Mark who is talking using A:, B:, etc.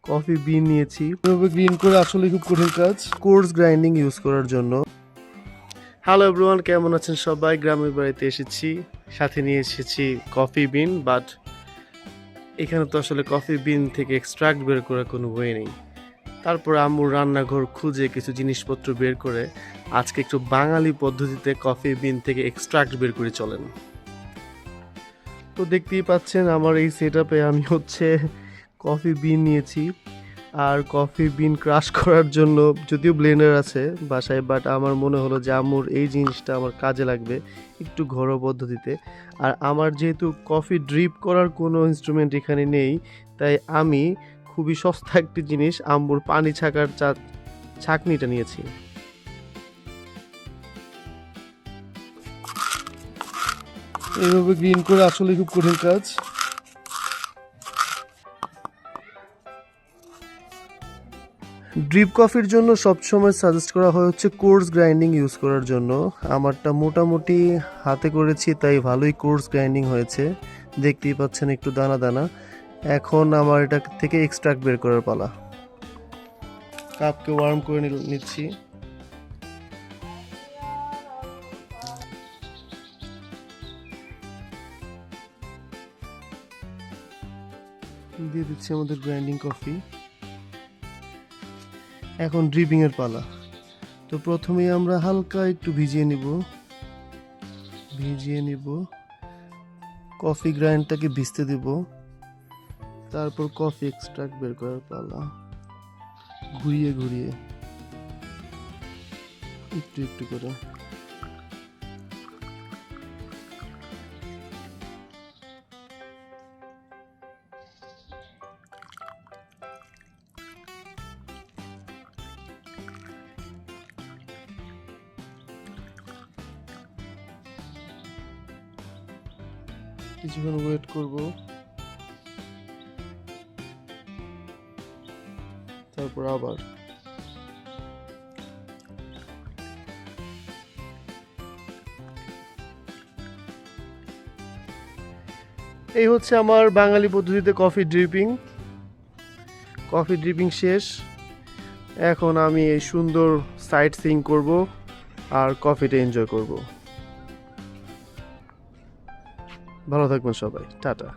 A: Coffee বিন নিয়েছি। এভাবে green করে আসলে খুব কঠিন কাজ, কোর্স গ্রাইন্ডিং ইউজ করার জন্য। হ্যালো এভরিওয়ান, কেমন আছেন সবাই? গ্রামের বাড়িতে এসেছি, সাথে নিয়ে এসেছি কফি বিন। বাট এখানে তো আসলে কফি বিন থেকে এক্সট্রাক্ট বের করার কোনো ওয়ে নেই। তারপর আম্মুর রান্নাঘর খুঁজে কিছু জিনিসপত্র বের করে আজকে একটু বাঙালি পদ্ধতিতে কফি বিন থেকে এক্সট্রাক্ট বের করে চলেন। তো দেখতেই পাচ্ছেন আমার এই সেটআপে আমি কফি বিন নিয়েছি। আর কফি বিন ক্রাশ করার জন্য যদিও ব্লেন্ডার আছে বাসায়, বাট আমার মনে হলো যে আম্মুর এই জিনিসটা আমার কাজে লাগবে একটু ঘরোয়া পদ্ধতিতে। আর আমার যেহেতু কফি ড্রিপ করার কোনো ইনস্ট্রুমেন্ট এখানে নেই, তাই আমি খুবই সস্তা একটি জিনিস আম্মুর পানি ছাকার ছাঁকনিটা নিয়েছি। এইভাবে গ্রিন করে আসলে খুব কঠিন কাজ। ড্রিপ কফির জন্য সবসময় সাজেস্ট করা হয় কোর্স গ্রাইন্ডিং ইউজ করার জন্য। আমারটা মোটামুটি হাতে করেছি, তাই ভালোই কোর্স গ্রাইন্ডিং হয়েছে। দেখতেই পাচ্ছেন একটু দানা দানা। এখন আমার এটা থেকে এক্সট্রাক্ট বের করার পালা। কাপকে ওয়ার্ম করে নিচ্ছি। দিয়ে দিচ্ছি আমাদের গ্রাইন্ডিং কফি। এখন ড্রিপিং এর পালা। তো প্রথমেই আমরা হালকা একটু ভিজিয়ে নিব। কফি গ্রাইন্ডটাকে ভিজতে দিব। তারপর কফি এক্সট্রাক্ট বের করার পালা। ঘুরিয়ে একটু একটু করে। কিছুক্ষণ ওয়েট করব, তারপর আবার। এই আমার বাঙালি পদ্ধতিতে কফি ড্রিপিং শেষ। এখন আমি এই সুন্দর সাইট সিং করব আর কফিটা এনজয় করব। ভালো থাকবেন সবাই, টাটা।